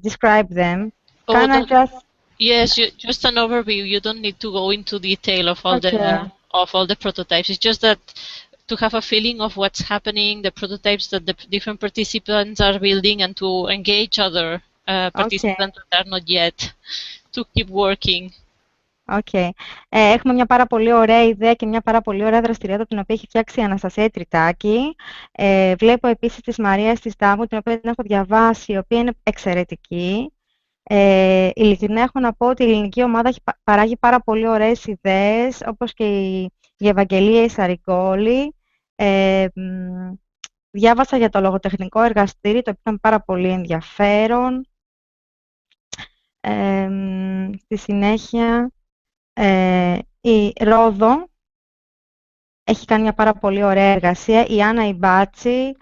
[SPEAKER 8] describe them. Can I just?
[SPEAKER 1] Yes, just an overview. You don't need to go into detail of all the prototypes. It's just that to have a feeling of what's happening, the prototypes that the different participants are building, and to engage other participants that are not yet, to keep working.
[SPEAKER 8] Okay. Έχουμε μια πάρα πολύ ωραία ιδέα και μια πάρα πολύ ωραία δραστηριότητα την οποία έχει φτιάξει η Αναστασία Τριτάκη. Βλέπω επίσης της Μαρίας της Τάμου, την οποία την έχω διαβάσει, η οποία είναι εξαιρετική. Ειλικρινά έχω να πω ότι η ελληνική ομάδα παράγει πάρα πολύ ωραίες ιδέες, όπως και η Ευαγγελία Ισαρικόλη. Διάβασα για το λογοτεχνικό εργαστήρι, το οποίο ήταν πάρα πολύ ενδιαφέρον. Στη συνέχεια, η Ρόδο έχει κάνει μια πάρα πολύ ωραία εργασία. Η Άννα Ιμπάτσι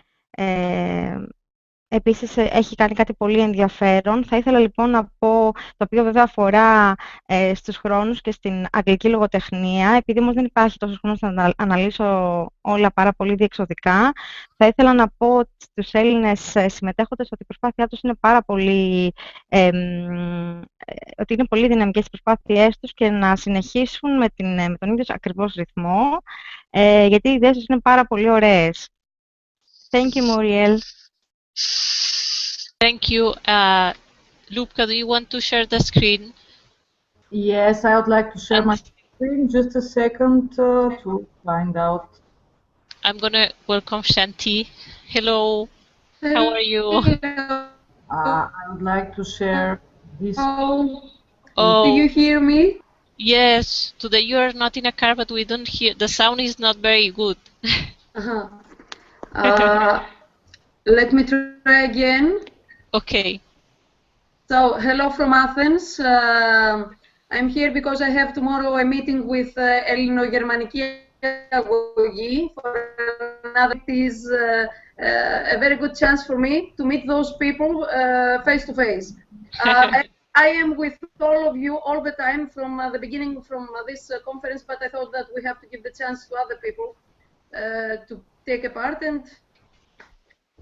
[SPEAKER 8] επίσης έχει κάνει κάτι πολύ ενδιαφέρον. Θα ήθελα λοιπόν να πω, το οποίο βέβαια αφορά στους χρόνους και στην αγγλική λογοτεχνία, επειδή όμως δεν υπάρχει τόσο χρόνος να αναλύσω όλα πάρα πολύ διεξοδικά, θα ήθελα να πω στους Έλληνες συμμετέχοντες ότι η προσπάθειά τους είναι πάρα πολύ, ότι είναι πολύ δυναμικές οι προσπάθειές τους και να συνεχίσουν με τον ίδιο ακριβώς ρυθμό, γιατί οι ιδέες τους είναι πάρα πολύ ωραίες. Thank you, Muriel.
[SPEAKER 1] Thank you. Lubka, do you want to share the screen?
[SPEAKER 2] Yes, I would like to share my screen. Just a second to find out.
[SPEAKER 1] I'm going to welcome Shanti. Hello. How are you?
[SPEAKER 2] I would like to share this.
[SPEAKER 1] Oh.
[SPEAKER 11] Do you hear me?
[SPEAKER 1] Yes. Today you are not in a car, but we don't hear. The sound is not very good.
[SPEAKER 11] Let me try again.
[SPEAKER 1] Okay.
[SPEAKER 11] So, hello from Athens. I'm here because I have tomorrow a meeting with Ελληνογερμανική Αγωγή. For another, it is a very good chance for me to meet those people face to face. I am with all of you all the time from the beginning from this conference, but I thought that we have to give the chance to other people to take a part, and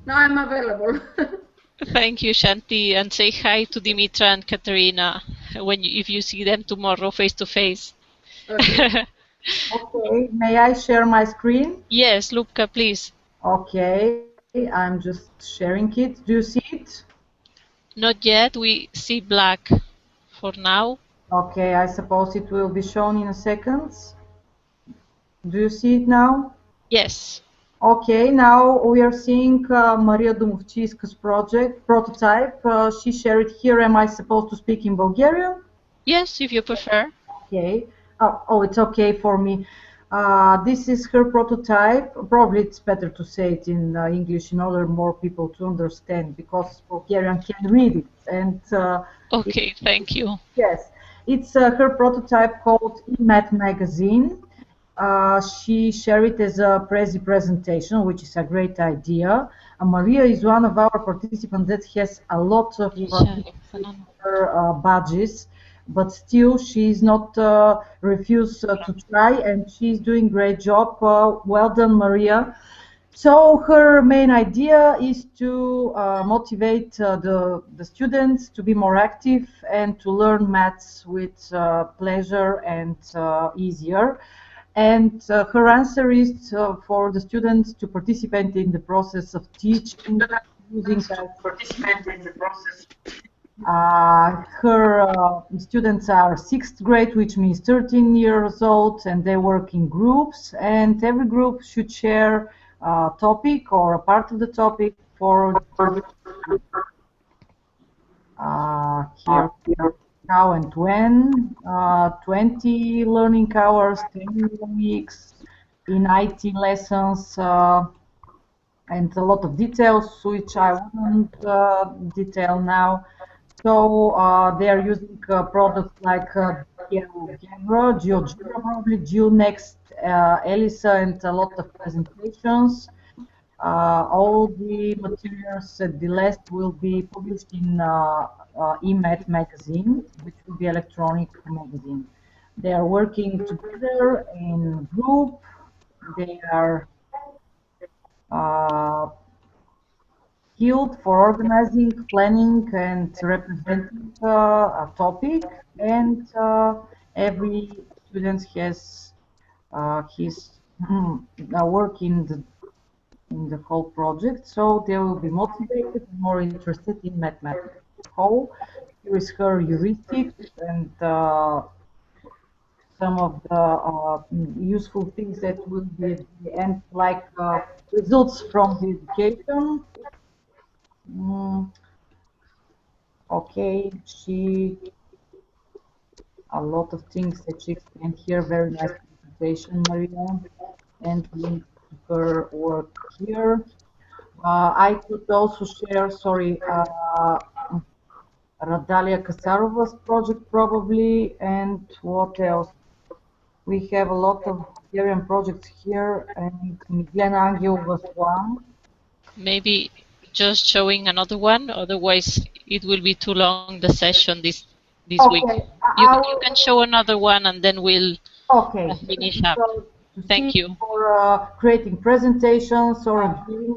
[SPEAKER 11] now I'm available.
[SPEAKER 1] Thank you, Shanti, and say hi to Dimitra and Katerina if you see them tomorrow face to face.
[SPEAKER 2] Okay, may I share my screen?
[SPEAKER 1] Yes, Lubka, please.
[SPEAKER 2] Okay, I'm just sharing it. Do you see it?
[SPEAKER 1] Not yet. We see black for now.
[SPEAKER 2] Okay, I suppose it will be shown in a second. Do you see it now?
[SPEAKER 1] Yes.
[SPEAKER 2] Okay, now we are seeing Maria Dumovchiska's prototype. She shared it here. Am I supposed to speak in Bulgarian?
[SPEAKER 1] Yes, if you prefer.
[SPEAKER 2] Okay. Oh, it's okay for me. This is her prototype. Probably it's better to say it in English in order more people to understand, because Bulgarian can read it. And
[SPEAKER 1] okay, thank you.
[SPEAKER 2] Yes, it's her prototype called eMath Magazine. She shared it as a Prezi presentation, which is a great idea. Maria is one of our participants that has a lot of badges, but still she's not refused to try, and she's doing great job. Well done, Maria. So her main idea is to motivate the students to be more active and to learn maths with pleasure and easier. And her answer is for the students to participate in the process of teaching using her students are 6th grade, which means 13 years old, and they work in groups, and every group should share a topic or a part of the topic for here. How and when, 20 learning hours, 10 weeks in IT lessons, and a lot of details, which I won't detail now. So they are using products like GeoGebra, probably GeoNext, ELISA, and a lot of presentations. All the materials at the last will be published in eMath magazine, which will be electronic magazine. They are working together in group. They are skilled for organizing, planning, and representing a topic. And every student has his work in the whole project, so they will be motivated and more interested in mathematics. How? Here is her heuristics and some of the useful things that will be at the end, like results from the education. Okay, a lot of things that she explained here. Very nice presentation, Maria, and link to her work here. I could also share, sorry, Radalia Kasarova's project probably, and what else? We have a lot of Bulgarian projects here, and Miglena Angel was one.
[SPEAKER 1] Maybe just showing another one? Otherwise, it will be too long, the session this week.
[SPEAKER 2] Okay,
[SPEAKER 1] You can show another one and then we'll
[SPEAKER 2] okay.
[SPEAKER 1] finish up.
[SPEAKER 2] So to
[SPEAKER 1] Thank
[SPEAKER 2] see
[SPEAKER 1] you.
[SPEAKER 2] for creating presentations or again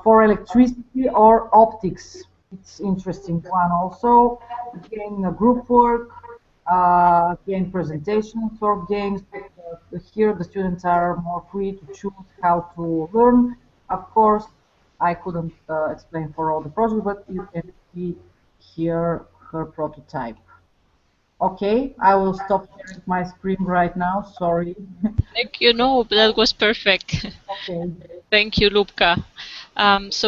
[SPEAKER 2] for electricity or optics. It's interesting one also. Again, group work, again presentations or games. Here the students are more free to choose how to learn. Of course, I couldn't explain for all the projects, but you can see here her prototype. Okay, I will stop sharing my screen right now. Sorry.
[SPEAKER 1] Thank you. No, that was perfect.
[SPEAKER 2] Okay.
[SPEAKER 1] Thank you, Lubka. So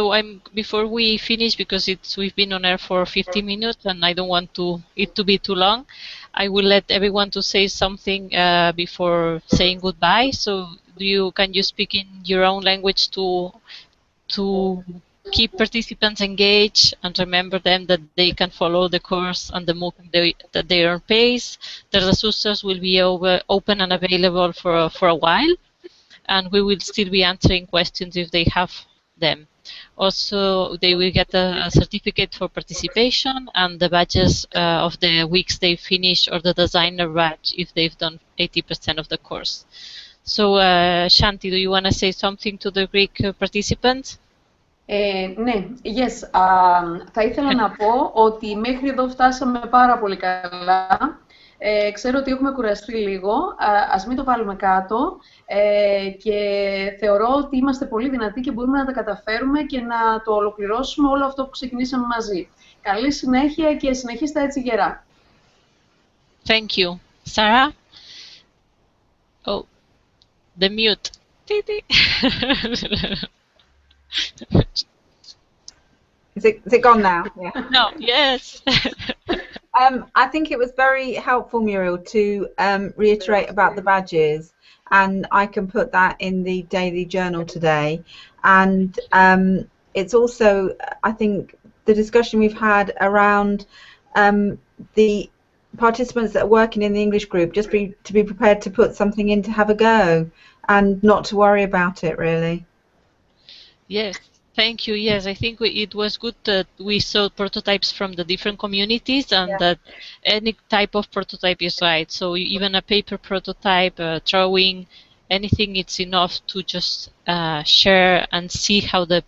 [SPEAKER 1] before we finish, because we've been on air for 50 minutes and I don't want it to be too long, I will let everyone to say something before saying goodbye. So can you speak in your own language to keep participants engaged and remember them that they can follow the course and the MOOC at their own pace. The resources will be open and available for a while, and we will still be answering questions if they have them. Also, they will get a certificate for participation and the badges of the weeks they finish, or the designer badge if they've done 80% of the course. So, Shanti, do you want to say something to the Greek participants?
[SPEAKER 11] Ναι, yes. Θα ήθελα να πω ότι μέχρι εδώ φτάσαμε πάρα πολύ καλά. Ξέρω ότι έχουμε κουραστεί λίγο, ας μην το βάλουμε κάτω και θεωρώ ότι είμαστε πολύ δυνατοί και μπορούμε να τα καταφέρουμε και να το ολοκληρώσουμε όλο αυτό που ξεκινήσαμε μαζί. Καλή συνέχεια και συνεχίστε έτσι γερά.
[SPEAKER 1] Thank you. Sarah? Oh, the mute.
[SPEAKER 7] Is it gone now? Yeah.
[SPEAKER 1] No, yes.
[SPEAKER 7] I think it was very helpful, Muriel, to reiterate about the badges, and I can put that in the daily journal today. And it's also, I think, the discussion we've had around the participants that are working in the English group, just to be prepared to put something in to have a go and not to worry about it, really.
[SPEAKER 1] Yes. Thank you. Yes, I think it was good that we saw prototypes from the different communities, and that any type of prototype is right. So even a paper prototype, drawing, anything, it's enough to just share and see how the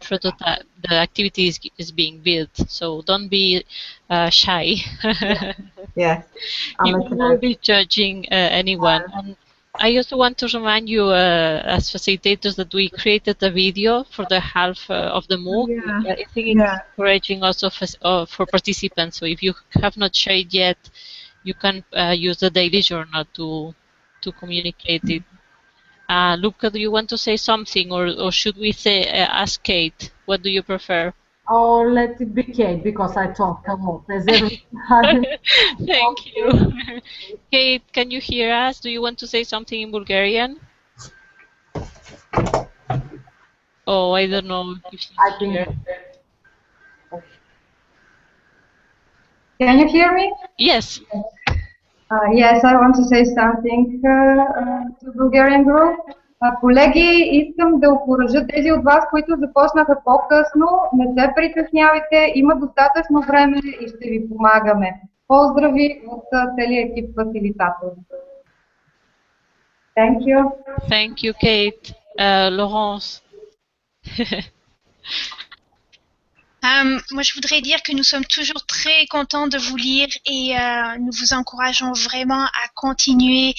[SPEAKER 1] activity is being built. So don't be shy.
[SPEAKER 7] Yeah.
[SPEAKER 1] You won't be judging anyone. And I also want to remind you, as facilitators, that we created a video for the half of the MOOC.
[SPEAKER 7] Yeah.
[SPEAKER 1] I think it's encouraging also for participants. So if you have not shared yet, you can use the daily journal to communicate it. Luca, do you want to say something, or should we say ask Kate? What do you prefer?
[SPEAKER 2] Or let it be Kate, because I talk a lot. As every time.
[SPEAKER 1] Thank you. Kate, can you hear us? Do you want to say something in Bulgarian? Oh, I don't know if she's here.
[SPEAKER 3] Can you hear me?
[SPEAKER 1] Yes.
[SPEAKER 3] Yes, I want to say something to Bulgarian group. Колеги, искам да окуража тези от вас, които започнаха по-късно. Не се притеснявайте, има достатъчно време и ще ви помагаме. Поздрави от целия екип фасилитатори. Thank you.
[SPEAKER 1] Thank you, Kate. Laurence.
[SPEAKER 10] Moi, je voudrais dire que nous sommes toujours très contents de vous lire et nous vous encourageons vraiment à continuer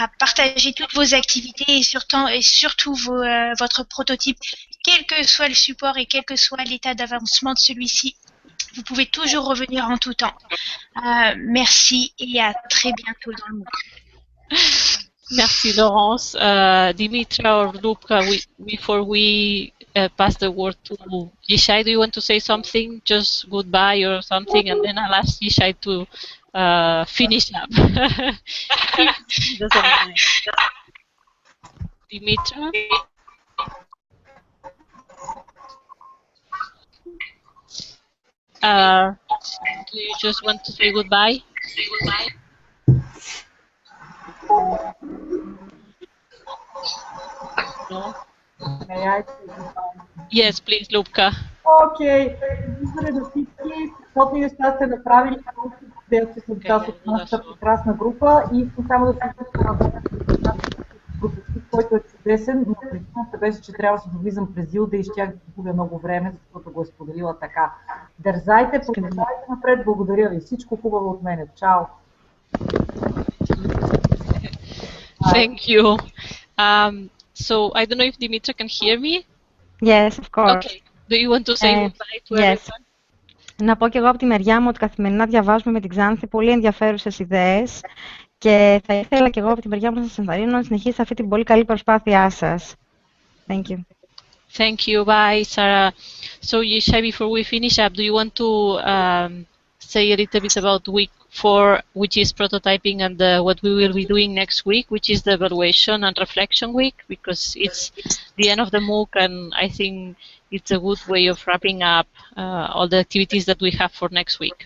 [SPEAKER 10] à partager toutes vos activités et surtout votre prototype, quel que soit le support et quel que soit l'état d'avancement de celui-ci. Vous pouvez toujours revenir en tout temps. Merci et à très bientôt dans le MOOC.
[SPEAKER 1] Merci, Laurence. Dimitra or Luca, before we pass the word to Yishai, do you want to say something? Just goodbye or something, and then I'll ask Yishai to finish up. He doesn't mind. Dimitra? Do you just want to say goodbye? No?
[SPEAKER 2] May I say goodbye?
[SPEAKER 1] Yes, please, Lubka.
[SPEAKER 2] Окей. Виждане на всички, каквото и неща сте направили, където че съм част от нашата прекрасна група и искам само да се прототип, който е чудесен, но причината беше, че трябваше да влизам през Илда и щях да губя много време, защото го е споделила така. Дързайте, продължайте напред, благодаря ви. Всичко хубаво от мене. Чао!
[SPEAKER 1] Thank you. So I don't know if Dimitra can hear me.
[SPEAKER 8] Yes, of course.
[SPEAKER 1] Okay. Do you want to say goodbye to everyone?
[SPEAKER 8] Να πω και εγώ από τη μεριά μου ότι καθημερινά διαβάζουμε με την Ξάνθη πολύ ενδιαφέρουσες ιδέες και θα ήθελα και εγώ από τη μεριά μου να σας ενθαρρύνω να συνεχίσετε αυτή την πολύ καλή προσπάθειά σας. Thank you.
[SPEAKER 1] Thank you. Bye, Sarah. So, Yishai, before we finish up, do you want to say a little bit about week 4, which is prototyping, and what we will be doing next week, which is the evaluation and reflection week, because it's the end of the MOOC, and I think it's a good way of wrapping up all the activities that we have for next week.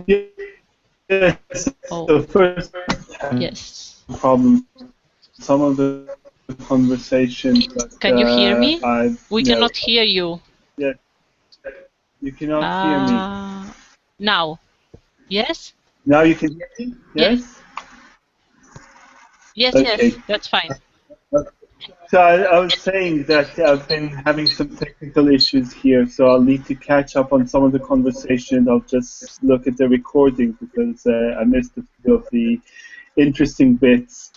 [SPEAKER 5] Yes. So first,
[SPEAKER 1] yes.
[SPEAKER 5] Problem. Some of the conversations.
[SPEAKER 1] Can you hear me? We
[SPEAKER 5] no.
[SPEAKER 1] cannot hear you.
[SPEAKER 5] Yeah. You cannot hear me.
[SPEAKER 1] Now. Yes?
[SPEAKER 5] Now you can hear me? Yes?
[SPEAKER 1] Yes,
[SPEAKER 5] okay.
[SPEAKER 1] Yes, that's fine.
[SPEAKER 5] So I was saying that I've been having some technical issues here, so I'll need to catch up on some of the conversation. I'll just look at the recording because I missed a few of the interesting bits.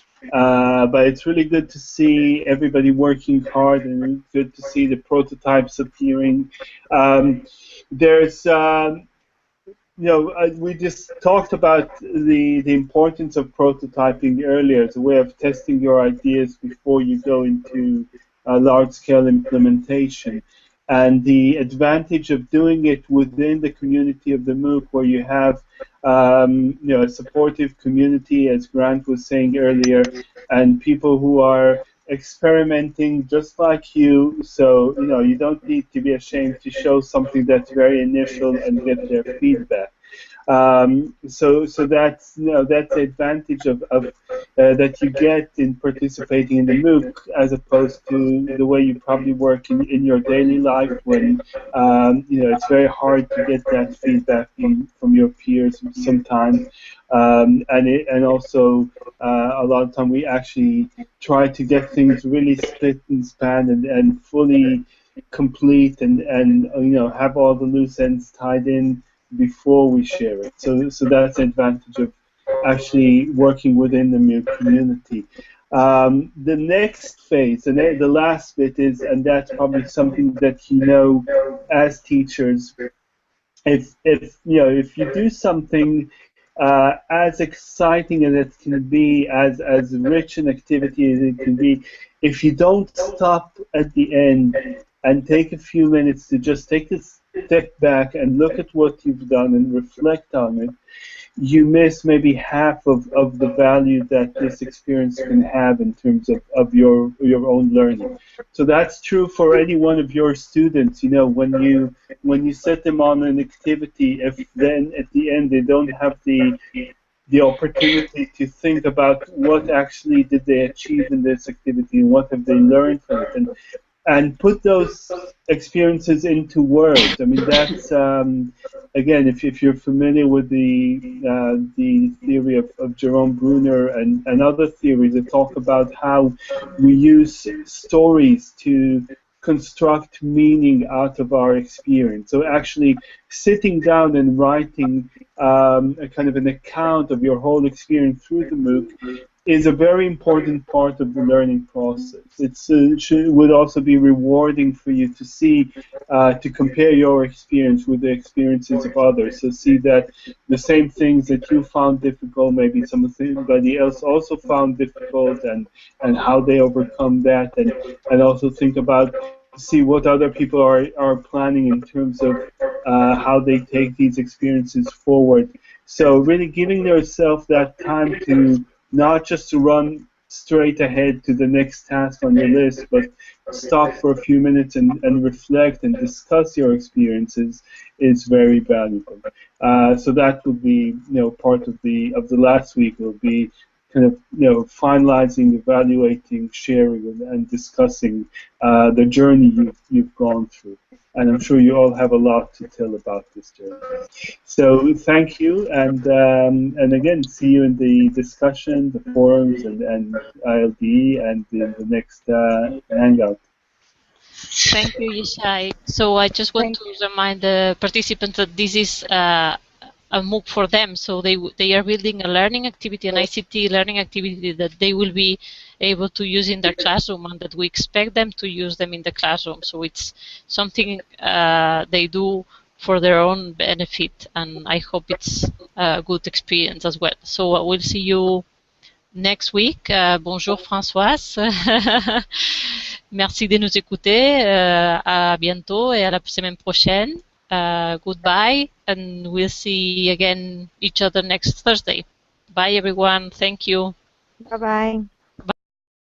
[SPEAKER 5] But it's really good to see everybody working hard, and good to see the prototypes appearing. We just talked about the importance of prototyping earlier as a way of testing your ideas before you go into large-scale implementation. And the advantage of doing it within the community of the MOOC, where you have a supportive community, as Grant was saying earlier, and people who are experimenting just like you. So you don't need to be ashamed to show something that's very initial and get their feedback. So that's that's the advantage of that you get in participating in the MOOC, as opposed to the way you probably work in your daily life, when it's very hard to get that feedback from your peers sometimes, and also a lot of time we actually try to get things really split and span and fully complete and have all the loose ends tied in before we share it. So that's the advantage of actually working within the MOOC community. The next phase, and the last bit is, and that's probably something that as teachers, if you do something as exciting as it can be, as rich an activity as it can be, if you don't stop at the end and take a few minutes to just take a step back and look at what you've done and reflect on it, you miss maybe half of the value that this experience can have in terms of your own learning. So that's true for any one of your students. When you set them on an activity, if then at the end they don't have the opportunity to think about what actually did they achieve in this activity and what have they learned from it, and put those experiences into words. I mean, that's again, if you're familiar with the theory of Jerome Bruner and other theories that talk about how we use stories to construct meaning out of our experience. So actually sitting down and writing a kind of an account of your whole experience through the MOOC is a very important part of the learning process. It would also be rewarding for you to see, to compare your experience with the experiences of others. So see that the same things that you found difficult, maybe somebody else also found difficult, and how they overcome that, and also think about, see what other people are planning in terms of how they take these experiences forward. So really giving yourself that time to not just to run straight ahead to the next task on your list, but stop for a few minutes and reflect and discuss your experiences is very valuable. So that will be part of the last week will be kind of finalizing, evaluating, sharing, and discussing the journey you've gone through. And I'm sure you all have a lot to tell about this journey. So thank you, and again, see you in the discussion, the forums, and ILD, and in the next Hangout.
[SPEAKER 1] Thank you, Yishai. So I just want to remind the participants that this is a MOOC for them. So they are building a learning activity, an ICT learning activity that they will be able to use in their classroom, and that we expect them to use them in the classroom. So it's something they do for their own benefit, and I hope it's a good experience as well. So we'll see you next week. Bonjour Françoise. Merci de nous écouter. À bientôt et à la semaine prochaine. Goodbye, and we'll see again each other next Thursday. Bye everyone. Thank you.
[SPEAKER 8] Bye bye.